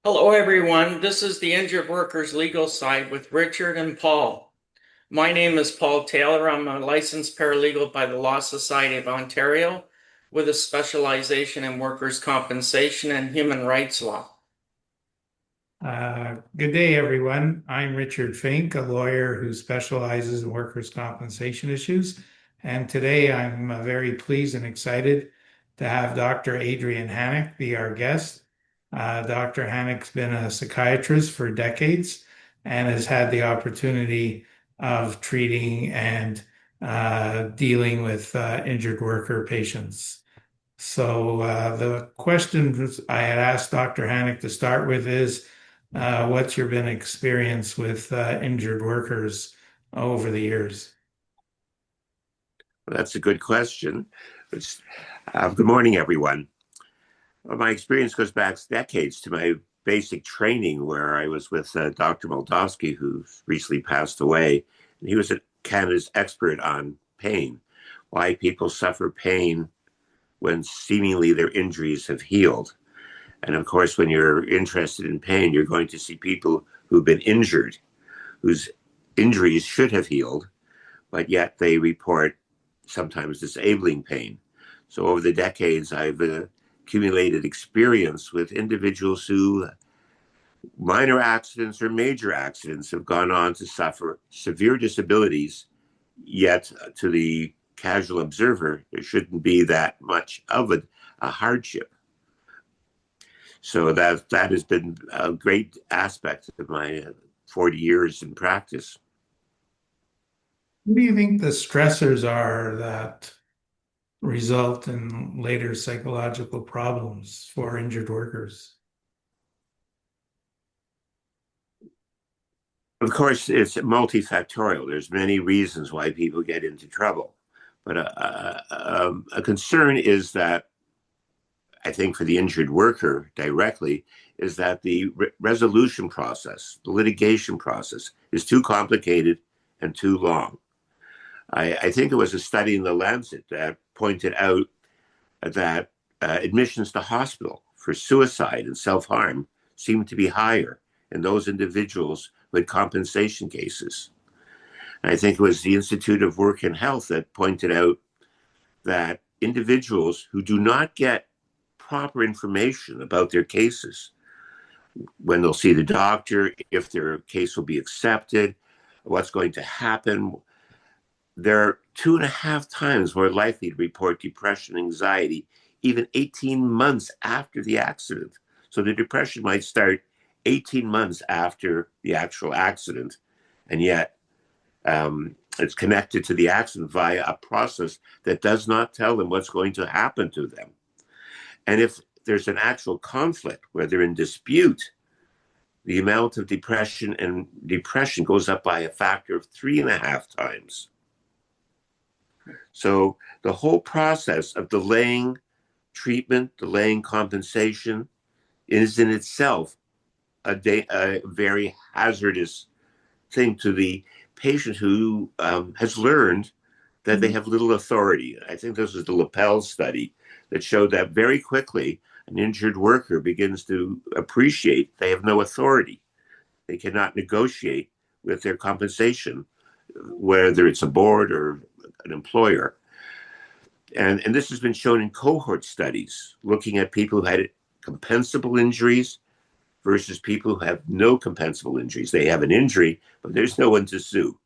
Hello, everyone. This is the Injured Workers Legal Side with Richard and Paul. My name is Paul Taylor. I'm a licensed paralegal by the Law Society of Ontario with a specialization in workers' compensation and human rights law. Good day, everyone. I'm Richard Fink, a lawyer who specializes in workers' compensation issues. And today I'm very pleased and excited to have Dr. Adrian Hanick be our guest. Dr. Hanick's been a psychiatrist for decades and has had the opportunity of treating and dealing with injured worker patients. So the question I had asked Dr. Hanick to start with is, what's your been experience with injured workers over the years? Well, that's a good question. Good morning, everyone. Well, my experience goes back decades to my basic training, where I was with Dr. Moldovsky, who recently passed away. And he was Canada's expert on pain, why people suffer pain when seemingly their injuries have healed. And of course, when you're interested in pain, you're going to see people who've been injured, whose injuries should have healed, but yet they report sometimes disabling pain. So over the decades, I've accumulated experience with individuals who, minor accidents or major accidents, have gone on to suffer severe disabilities, yet to the casual observer, it shouldn't be that much of a hardship. So that has been a great aspect of my 40 years in practice. What do you think the stressors are that result in later psychological problems for injured workers? Of course, it's multifactorial. There's many reasons why people get into trouble. But a concern is that, I think for the injured worker directly, is that the resolution process, the litigation process, is too complicated and too long. I think it was a study in the Lancet that pointed out that admissions to hospital for suicide and self-harm seem to be higher in those individuals with compensation cases. And I think it was the Institute of Work and Health that pointed out that individuals who do not get proper information about their cases, when they'll see the doctor, if their case will be accepted, what's going to happen, they're 2.5 times more likely to report depression and anxiety, even 18 months after the accident. So the depression might start 18 months after the actual accident, and yet it's connected to the accident via a process that does not tell them what's going to happen to them. And if there's an actual conflict where they're in dispute, the amount of depression goes up by a factor of 3.5 times. So the whole process of delaying treatment, delaying compensation, is in itself a very hazardous thing to the patient who has learned that they have little authority. I think this was the Lapel study that showed that very quickly an injured worker begins to appreciate they have no authority. They cannot negotiate with their compensation, whether it's a board or an employer. And this has been shown in cohort studies, looking at people who had compensable injuries versus people who have no compensable injuries. They have an injury, but there's no one to sue.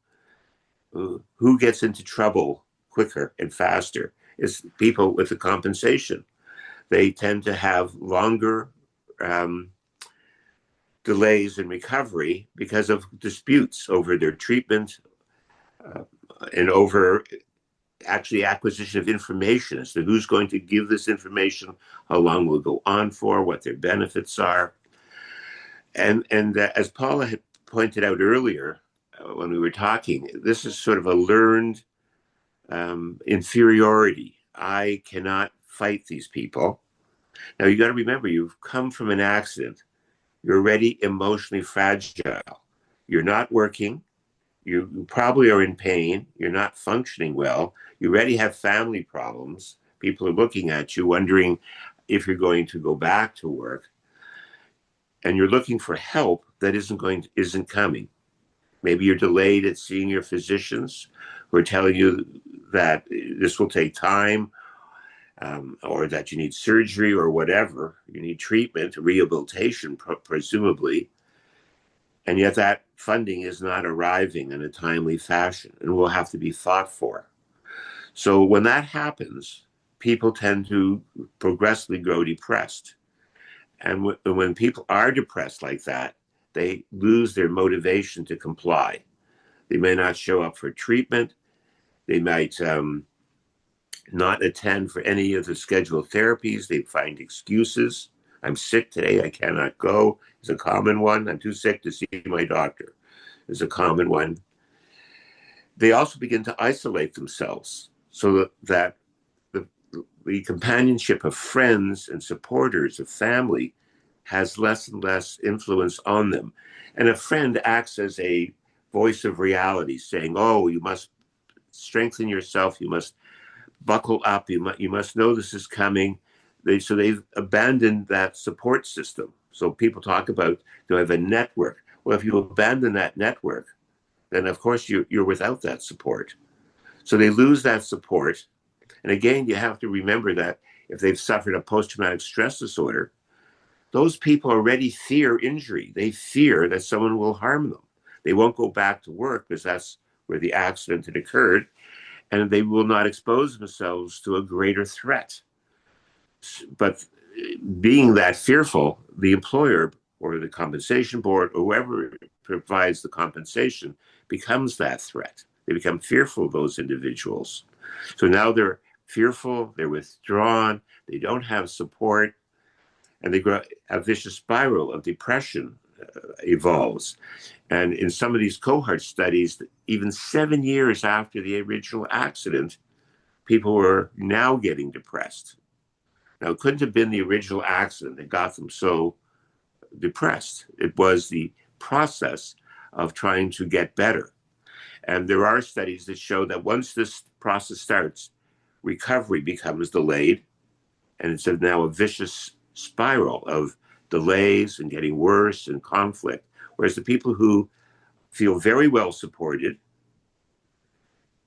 Who gets into trouble quicker and faster is people with the compensation. They tend to have longer delays in recovery because of disputes over their treatment and over actually acquisition of information as to who's going to give this information, how long will go on for, what their benefits are. And as Paula had pointed out earlier when we were talking, this is sort of a learned inferiority. I cannot fight these people. Now, you got to remember, you've come from an accident. You're already emotionally fragile. You're not working. You probably are in pain. You're not functioning well. You already have family problems. People are looking at you, wondering if you're going to go back to work. and you're looking for help that isn't coming. Maybe you're delayed at seeing your physicians who are telling you that this will take time, or that you need surgery or whatever. You need treatment, rehabilitation, presumably. And yet that funding is not arriving in a timely fashion and will have to be fought for. So when that happens, people tend to progressively grow depressed. And when people are depressed like that, they lose their motivation to comply. They may not show up for treatment. They might not attend for any of the scheduled therapies. They find excuses. I'm sick today. I cannot go. It's a common one. I'm too sick to see my doctor. Is a common one. They also begin to isolate themselves so that the companionship of friends and supporters of family has less and less influence on them. And a friend acts as a voice of reality, saying, oh, you must strengthen yourself. You must buckle up. You must know this is coming. So they've abandoned that support system. So people talk about, do I have a network? Well, if you abandon that network, then of course you're without that support. So they lose that support. And again, you have to remember that if they've suffered a post-traumatic stress disorder, those people already fear injury. They fear that someone will harm them. They won't go back to work because that's where the accident had occurred, and they will not expose themselves to a greater threat. But being that fearful, the employer or the compensation board or whoever provides the compensation becomes that threat. They become fearful of those individuals. So now they're fearful, they're withdrawn, they don't have support, and they grow. A vicious spiral of depression evolves. And in some of these cohort studies, even 7 years after the original accident, people were now getting depressed. Now, it couldn't have been the original accident that got them so depressed. It was the process of trying to get better. And there are studies that show that once this process starts, recovery becomes delayed. And it's now a vicious spiral of delays and getting worse and conflict. Whereas the people who feel very well supported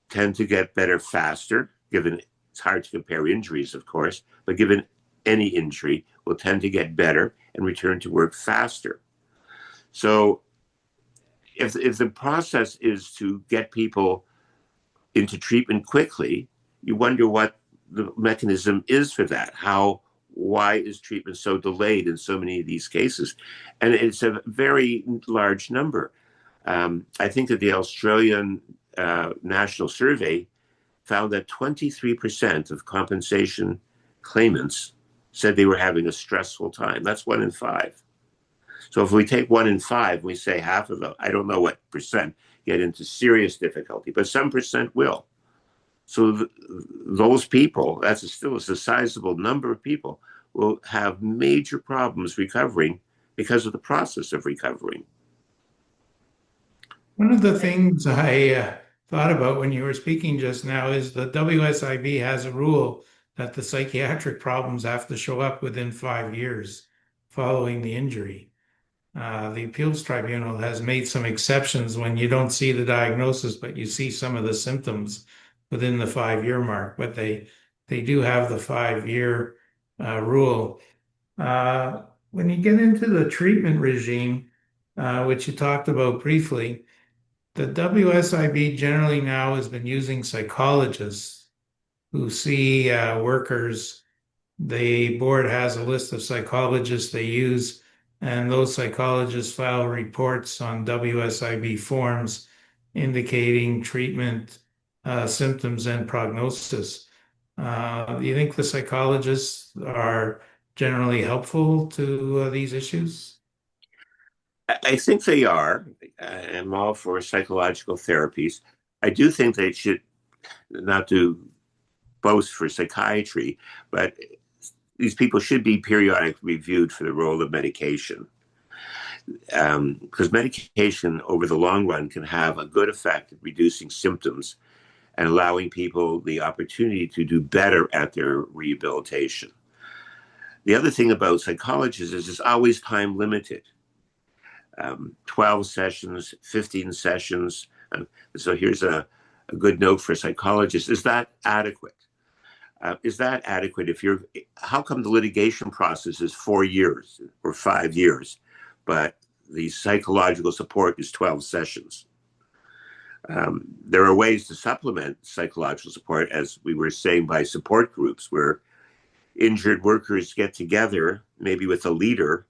tend to get better faster, given it's hard to compare injuries, of course, but given any injury, will tend to get better and return to work faster. So if the process is to get people into treatment quickly, you wonder what the mechanism is for that. Why is treatment so delayed in so many of these cases? And it's a very large number. I think that the Australian National Survey found that 23% of compensation claimants said they were having a stressful time. That's 1 in 5. So if we take 1 in 5, we say half of them, I don't know what percent, get into serious difficulty, but some percent will. So those people, still a sizable number of people, will have major problems recovering because of the process of recovering. One of the things I thought about when you were speaking just now is the WSIB has a rule that the psychiatric problems have to show up within 5 years following the injury. The appeals tribunal has made some exceptions when you don't see the diagnosis, but you see some of the symptoms within the 5-year mark. But they do have the 5-year rule. When you get into the treatment regime, which you talked about briefly, the WSIB generally now has been using psychologists who see workers. The board has a list of psychologists they use, and those psychologists file reports on WSIB forms indicating treatment, symptoms, and prognosis. Do you think the psychologists are generally helpful to these issues? I think they are. I'm all for psychological therapies. I do think they should not do boast for psychiatry, but these people should be periodically reviewed for the role of medication. Because medication over the long run can have a good effect at reducing symptoms and allowing people the opportunity to do better at their rehabilitation. The other thing about psychologists is it's always time limited. 12 sessions, 15 sessions. So here's a good note for psychologists. Is that adequate? Is that adequate if you're, how come the litigation process is 4 years or 5 years, but the psychological support is 12 sessions? There are ways to supplement psychological support, as we were saying, by support groups where injured workers get together, maybe with a leader,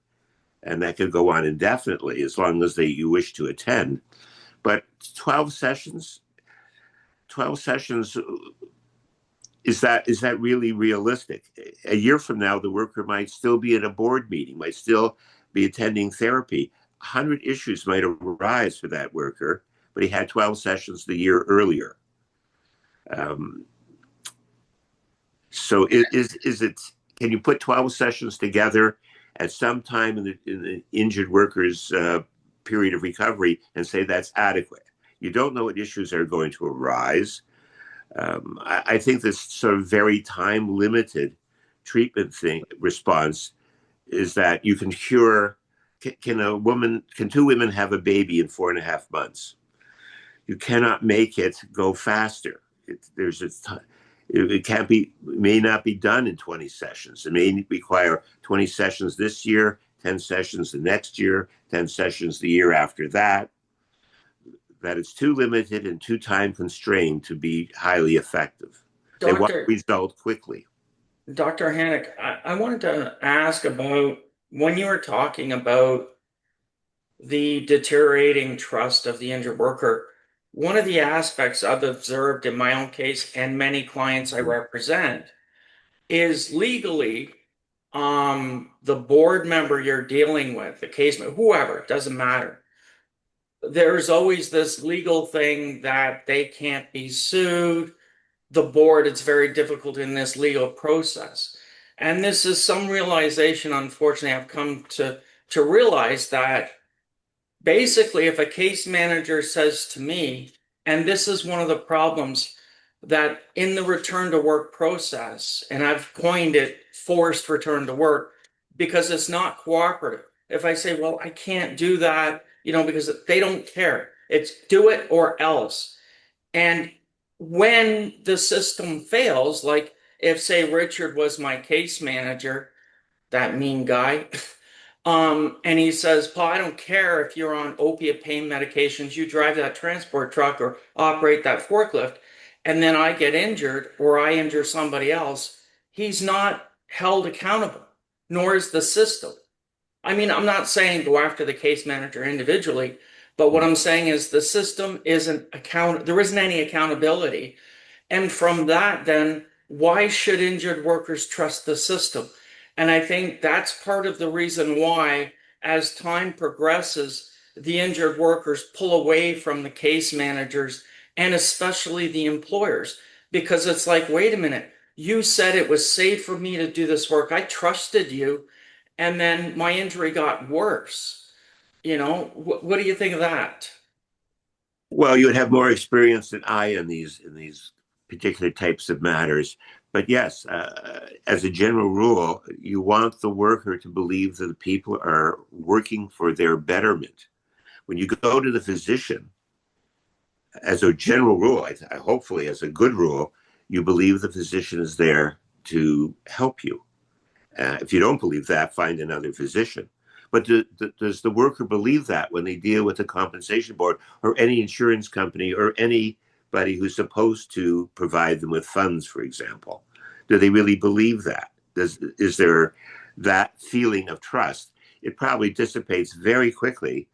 and that could go on indefinitely as long as you wish to attend. But 12 sessions, is that really realistic? A year from now, the worker might still be at a board meeting, might still be attending therapy. 100 issues might arise for that worker, but he had 12 sessions the year earlier. So is it, can you put 12 sessions together at some time in the injured worker's period of recovery and say that's adequate? You don't know what issues are going to arise. I think this sort of very time limited treatment response is that you can cure. Can two women have a baby in 4.5 months? You cannot make it go faster. It can't be, may not be done in 20 sessions. It may require 20 sessions this year, 10 sessions the next year, 10 sessions the year after that. That it's too limited and too time constrained to be highly effective. They want to result quickly. Dr. Hanick, I wanted to ask about when you were talking about the deteriorating trust of the injured worker. One of the aspects I've observed in my own case and many clients I represent is legally, the board member you're dealing with, the case, whoever, it doesn't matter. There's always this legal thing that they can't be sued. The board, it's very difficult in this legal process. And this is some realization, unfortunately, I've come to realize that basically, if a case manager says to me, and this is one of the problems that in the return to work process, and I've coined it forced return to work because it's not cooperative. If I say, well, I can't do that, because they don't care. It's do it or else. And when the system fails, like if, say, Richard was my case manager, that mean guy, and he says, Paul, I don't care if you're on opiate pain medications, you drive that transport truck or operate that forklift, and then I get injured or I injure somebody else, he's not held accountable, nor is the system. I mean, I'm not saying go after the case manager individually, but what I'm saying is the system isn't there isn't any accountability. And from that, then, why should injured workers trust the system? And I think that's part of the reason why, as time progresses, the injured workers pull away from the case managers and especially the employers, because it's like, wait a minute, you said it was safe for me to do this work. I trusted you. And then my injury got worse. What do you think of that? Well, you would have more experience than I in these particular types of matters. But yes, as a general rule, you want the worker to believe that the people are working for their betterment. When you go to the physician, as a general rule, hopefully as a good rule, you believe the physician is there to help you. If you don't believe that, find another physician. But does the worker believe that when they deal with the compensation board or any insurance company or anybody who's supposed to provide them with funds, for example? Do they really believe that? Is there that feeling of trust? It probably dissipates very quickly.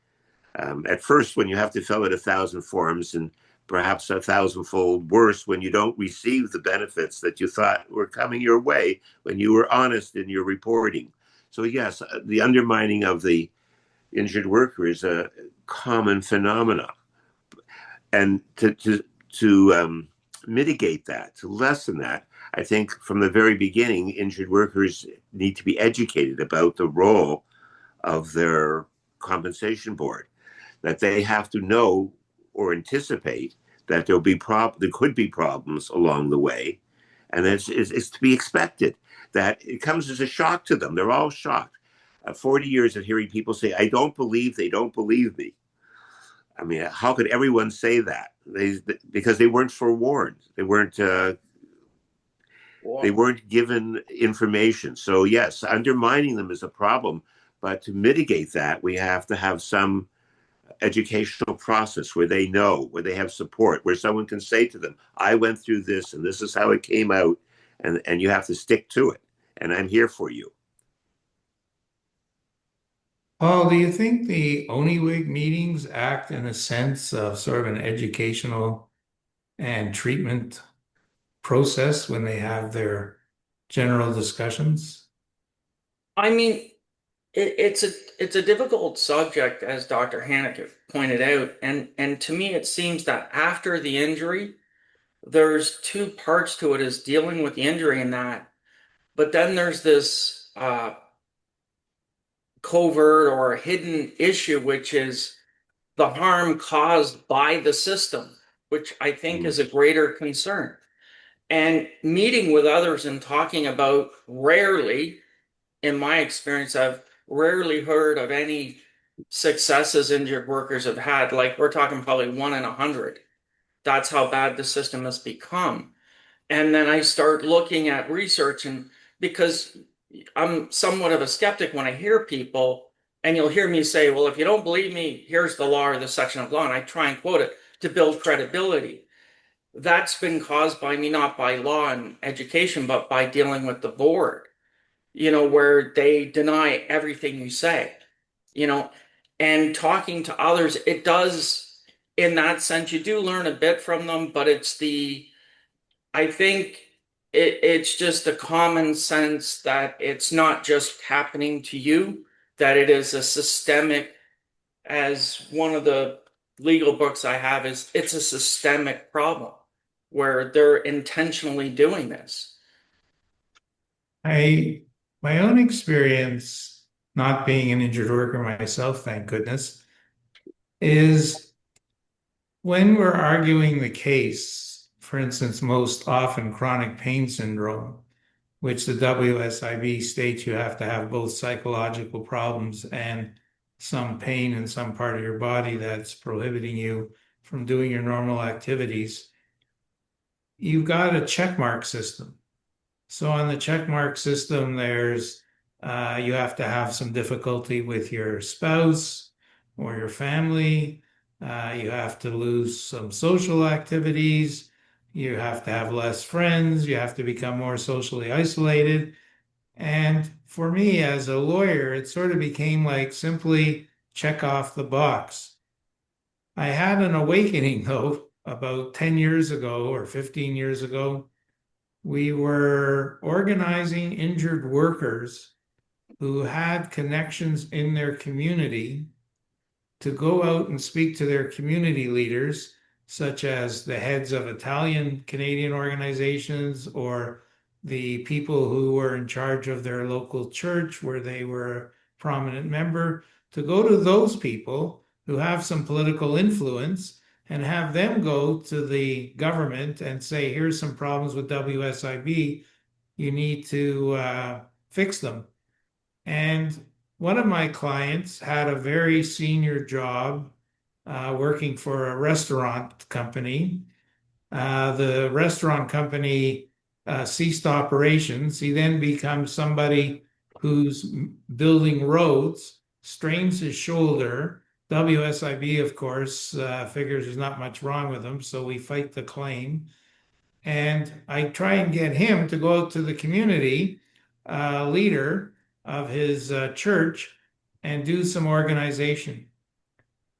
At first, when you have to fill out 1,000 forms, and perhaps 1,000-fold worse when you don't receive the benefits that you thought were coming your way when you were honest in your reporting. So yes, the undermining of the injured worker is a common phenomenon. And to mitigate that, to lessen that, I think from the very beginning, injured workers need to be educated about the role of their compensation board, that they have to know or anticipate that there could be problems along the way, And it's to be expected that it comes as a shock to them. They're all shocked. 40 years of hearing people say, I don't believe they don't believe me. I mean, how could everyone say that? Because they weren't forewarned. They Well, weren't given information. So yes, undermining them is a problem. But to mitigate that, we have to have some educational process where they know, where they have support, where someone can say to them, I went through this and this is how it came out, and you have to stick to it. And I'm here for you. Paul, do you think the ONIWIG meetings act in a sense of sort of an educational and treatment process when they have their general discussions? I mean, it's a difficult subject, as Dr. Hanick pointed out, and to me it seems that after the injury, there's two parts to it: is dealing with the injury and that, but then there's this covert or hidden issue, which is the harm caused by the system, which I think Mm. is a greater concern. And meeting with others and talking about, rarely, in my experience, I've rarely heard of any successes injured workers have had. Like, we're talking probably 1 in 100. That's how bad the system has become. And then I start looking at research, and because I'm somewhat of a skeptic when I hear people, and you'll hear me say, well, if you don't believe me, here's the law or the section of law, and I try and quote it to build credibility. That's been caused by me, not by law and education, but by dealing with the board, where they deny everything you say, you know, and talking to others, it does, in that sense, you do learn a bit from them, but I think it's just a common sense that it's not just happening to you, that it is a systemic, as one of the legal books I have is, it's a systemic problem where they're intentionally doing this. I, my own experience, not being an injured worker myself, thank goodness, is when we're arguing the case, for instance, most often chronic pain syndrome, which the WSIB states you have to have both psychological problems and some pain in some part of your body that's prohibiting you from doing your normal activities. You've got a checkmark system. So on the checkmark system, there's you have to have some difficulty with your spouse or your family. You have to lose some social activities. You have to have less friends. You have to become more socially isolated. And for me as a lawyer, it sort of became like simply check off the box. I had an awakening though about 10 years ago or 15 years ago. We were organizing injured workers who had connections in their community to go out and speak to their community leaders, such as the heads of Italian Canadian organizations or the people who were in charge of their local church where they were a prominent member, to go to those people who have some political influence and have them go to the government and say, here's some problems with WSIB. You need to fix them. And one of my clients had a very senior job working for a restaurant company. The restaurant company ceased operations. He then becomes somebody who's building roads, strains his shoulder. WSIB, of course, figures there's not much wrong with him, so we fight the claim. And I try and get him to go out to the community leader of his church and do some organization.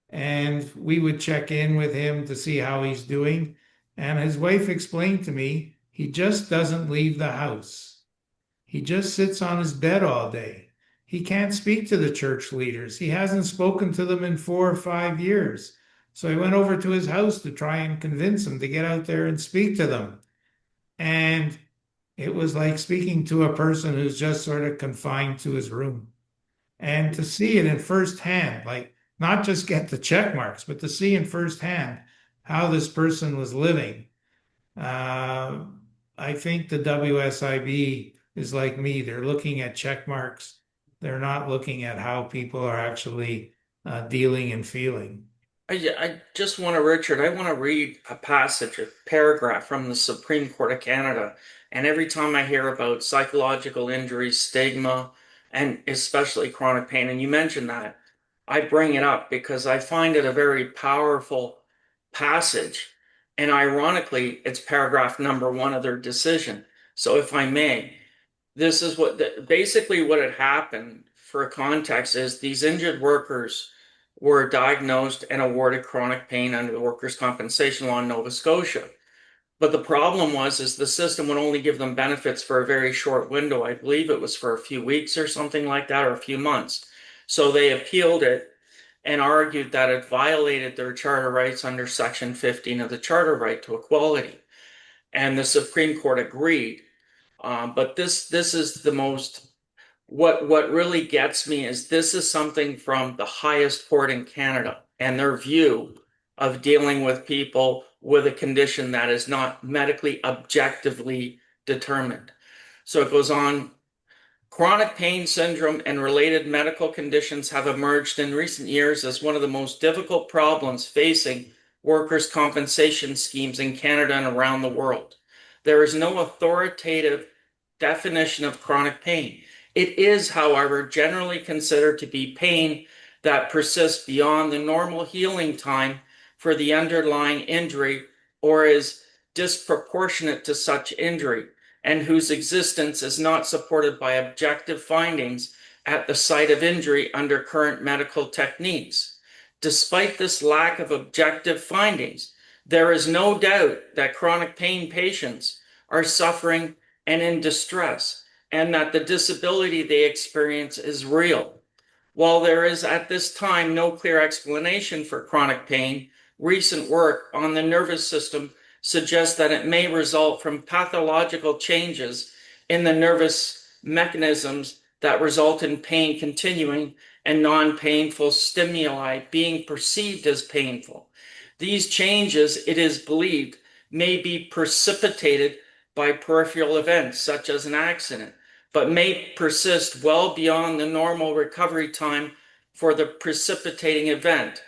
And we would check in with him to see how he's doing. And his wife explained to me he just doesn't leave the house. He just sits on his bed all day. He can't speak to the church leaders. He hasn't spoken to them in 4 or 5 years. So I went over to his house to try and convince him to get out there and speak to them. And it was like speaking to a person who's just sort of confined to his room. And to see it in firsthand, like not just get the check marks, but to see in firsthand how this person was living. Uh, I think the WSIB is like me. They're looking at check marks. They're not looking at how people are actually dealing and feeling. I just want to, Richard, I want to read a passage, a paragraph from the Supreme Court of Canada. And every time I hear about psychological injuries, stigma, and especially chronic pain, and you mentioned that, I bring it up because I find it a very powerful passage. And ironically, it's paragraph number one of their decision. So if I may, this is basically what had happened for context is these injured workers were diagnosed and awarded chronic pain under the workers' compensation law in Nova Scotia. But the problem was is the system would only give them benefits for a very short window. I believe it was for a few weeks or something like that, or a few months. So they appealed it and argued that it violated their charter rights under Section 15 of the Charter Right to Equality. And the Supreme Court agreed. But this is the most what really gets me is this is something from the highest court in Canada and their view of dealing with people with a condition that is not medically objectively determined. So it goes on. Chronic pain syndrome and related medical conditions have emerged in recent years as one of the most difficult problems facing workers' compensation schemes in Canada and around the world. There is no authoritative definition of chronic pain. It is, however, generally considered to be pain that persists beyond the normal healing time for the underlying injury or is disproportionate to such injury, and whose existence is not supported by objective findings at the site of injury under current medical techniques. Despite this lack of objective findings, there is no doubt that chronic pain patients are suffering and in distress, and that the disability they experience is real. While there is at this time no clear explanation for chronic pain, recent work on the nervous system suggests that it may result from pathological changes in the nervous mechanisms that result in pain continuing and non-painful stimuli being perceived as painful. These changes, it is believed, may be precipitated by peripheral events such as an accident, but may persist well beyond the normal recovery time for the precipitating event.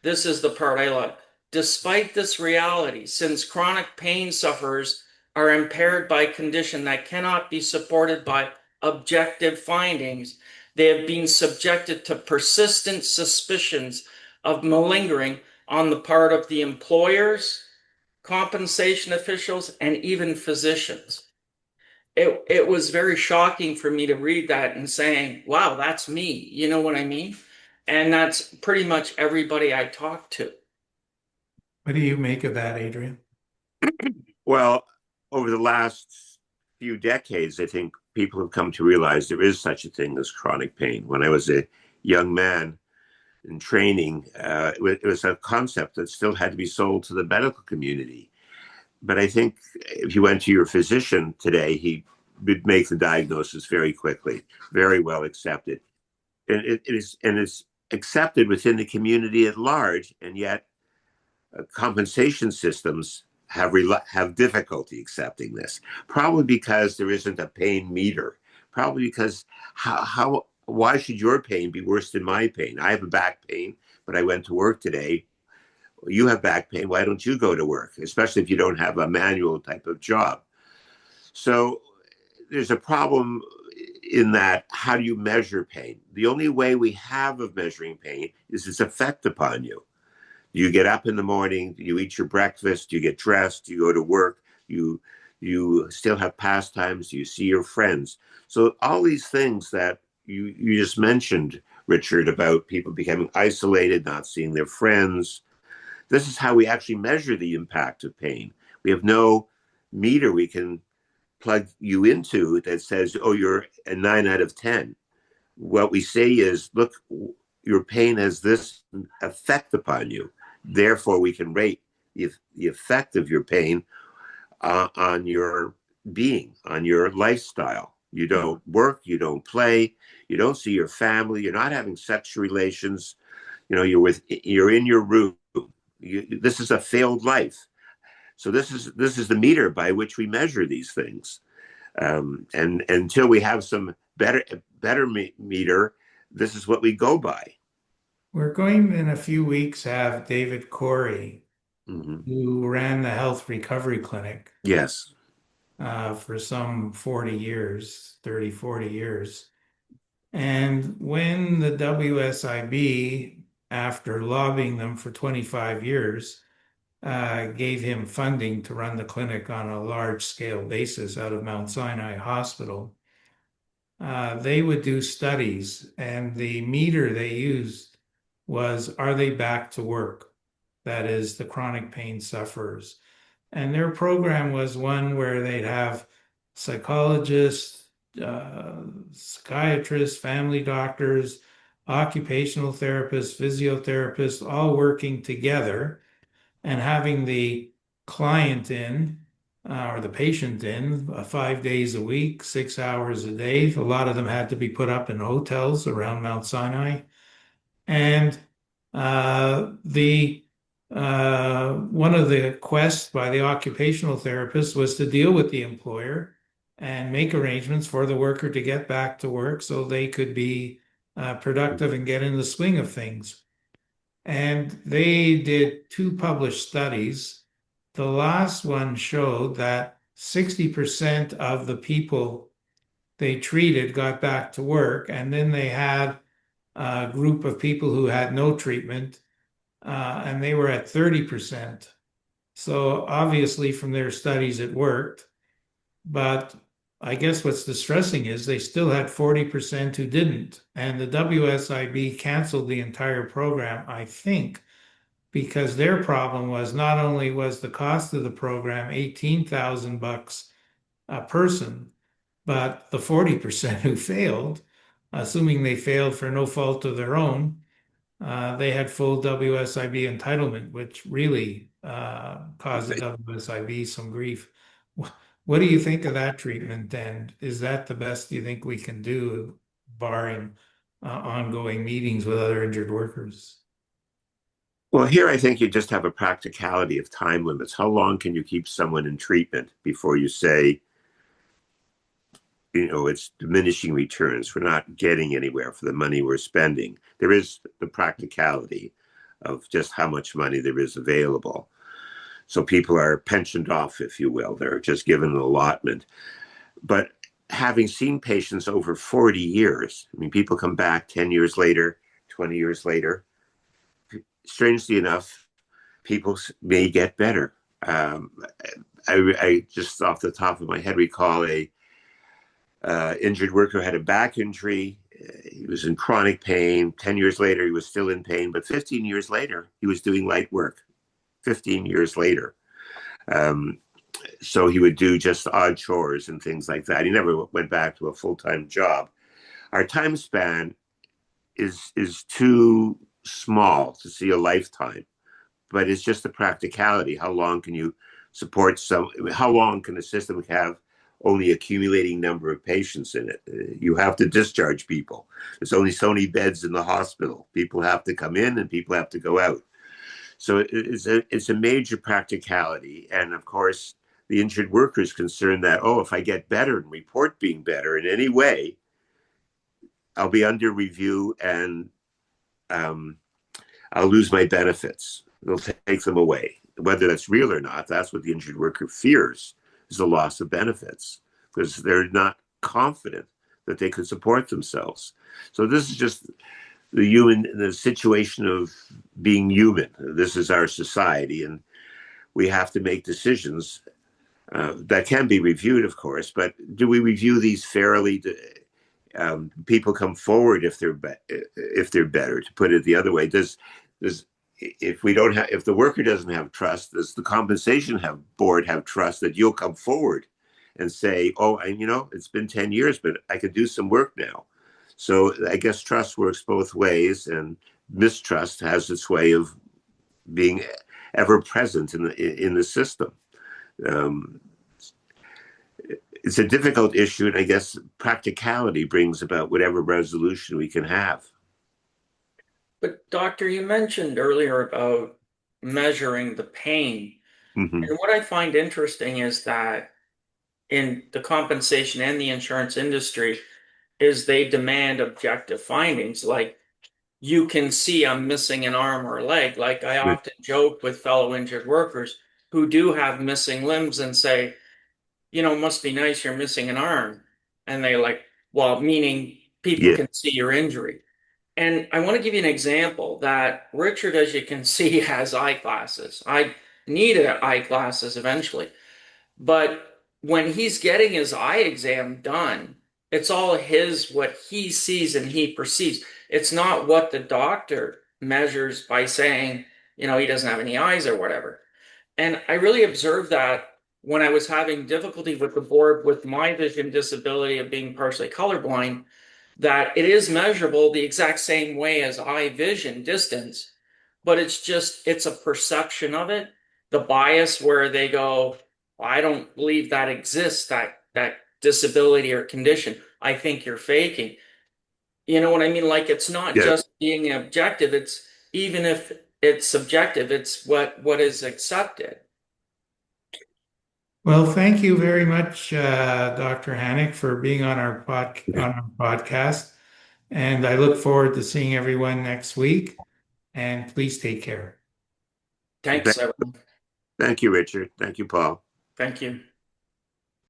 This is the part I love. Despite this reality, since chronic pain sufferers are impaired by a condition that cannot be supported by objective findings, they have been subjected to persistent suspicions of malingering on the part of the employers, compensation officials, and even physicians. It was very shocking for me to read that and saying, wow, that's me. You know what I mean? And that's pretty much everybody I talk to. What do you make of that, Adrian? Well, over the last few decades, I think people have come to realize there is such a thing as chronic pain. When I was a young man in training, it was a concept that still had to be sold to the medical community. But I think if you went to your physician today, he would make the diagnosis very quickly, very well accepted. And it's accepted within the community at large, and yet compensation systems have difficulty accepting this. Probably because there isn't a pain meter. Probably because why should your pain be worse than my pain? I have a back pain, but I went to work today. You have back pain. Why don't you go to work? Especially if you don't have a manual type of job. So there's a problem in that. How do you measure pain? The only way we have of measuring pain is its effect upon you. You get up in the morning, you eat your breakfast, you get dressed, you go to work, you still have pastimes, you see your friends. So all these things that you just mentioned, Richard, about people becoming isolated, not seeing their friends. This is how we actually measure the impact of pain. We have no meter we can plug you into that says, oh, you're a 9 out of 10. What we say is, look, your pain has this effect upon you. Therefore, we can rate the effect of your pain on your being, on your lifestyle. You don't work, you don't play, you don't see your family, you're not having sexual relations. You know, you're in your room. This is a failed life. So this is the meter by which we measure these things. And until we have some better meter, this is what we go by. We're going in a few weeks have David Corey, Mm-hmm. who ran the Health Recovery Clinic Yes. for some 40 years, 30, 40 years. And when the WSIB, after lobbying them for 25 years, gave him funding to run the clinic on a large scale basis out of Mount Sinai Hospital, they would do studies, and the meter they used was, are they back to work? That is, the chronic pain sufferers. And their program was one where they'd have psychologists, psychiatrists, family doctors, occupational therapists, physiotherapists, all working together and having the client in or the patient in 5 days a week, 6 hours a day. A lot of them had to be put up in hotels around Mount Sinai. And the one of the quests by the occupational therapist was to deal with the employer and make arrangements for the worker to get back to work so they could be productive and get in the swing of things. And they did 2 published studies. The last one showed that 60% of the people they treated got back to work, and then they had a group of people who had no treatment, and they were at 30%. So obviously, from their studies, it worked. But I guess what's distressing is they still had 40% who didn't. And the WSIB canceled the entire program, I think, because their problem was not only was the cost of the program $18,000 a person, but the 40% who failed, assuming they failed for no fault of their own, they had full WSIB entitlement, which really caused the WSIB some grief. What do you think of that treatment? And is that the best you think we can do, barring ongoing meetings with other injured workers? Well, here I think you just have a practicality of time limits. How long can you keep someone in treatment before you say, it's diminishing returns? We're not getting anywhere for the money we're spending. There is the practicality of just how much money there is available. So people are pensioned off, if you will. They're just given an allotment. But having seen patients over 40 years, I mean, people come back 10 years later, 20 years later. Strangely enough, people may get better. I just off the top of my head recall a injured worker had a back injury. He was in chronic pain. 10 years later, he was still in pain. But 15 years later, he was doing light work. 15 years later. So he would do just odd chores and things like that. He never went back to a full-time job. Our time span is too small to see a lifetime, but it's just the practicality. How long can you support how long can a system have only accumulating number of patients in it? You have to discharge people. There's only so many beds in the hospital. People have to come in and people have to go out. So it's a major practicality. And of course, the injured worker is concerned that, if I get better and report being better in any way, I'll be under review and I'll lose my benefits. They'll take them away. Whether that's real or not, that's what the injured worker fears, is the loss of benefits, because they're not confident that they could support themselves. So this is just the situation of being human. This is our society, and we have to make decisions that can be reviewed, of course, but do we review these fairly? People come forward if they're better. To put it the other way, if the worker doesn't have trust, does the compensation board have trust that you'll come forward and say, it's been 10 years, but I can do some work now? So I guess trust works both ways, and mistrust has its way of being ever present in the system. It's a difficult issue, and I guess practicality brings about whatever resolution we can have. But doctor, you mentioned earlier about measuring the pain. Hmm. And what I find interesting is that in the compensation and the insurance industry is they demand objective findings. Like you can see I'm missing an arm or a leg. Like I Good. often joke with fellow injured workers who do have missing limbs and say, must be nice you're missing an arm. And they like, well, meaning people Yeah. can see your injury. And I want to give you an example that Richard, as you can see, has eyeglasses. I needed eyeglasses eventually. But when he's getting his eye exam done, it's all what he sees and he perceives. It's not what the doctor measures by saying, he doesn't have any eyes or whatever. And I really observed that when I was having difficulty with the board with my vision disability of being partially colorblind, that it is measurable the exact same way as eye vision distance, but it's a perception of it. The bias where they go, I don't believe that exists, that disability or condition. I think you're faking. You know what I mean? Like it's not Yeah. just being objective, it's even if it's subjective, it's what is accepted. Well, thank you very much, Dr. Hanick, for being on our podcast. And I look forward to seeing everyone next week. And please take care. Thanks, everyone. Thank you, Richard. Thank you, Paul. Thank you.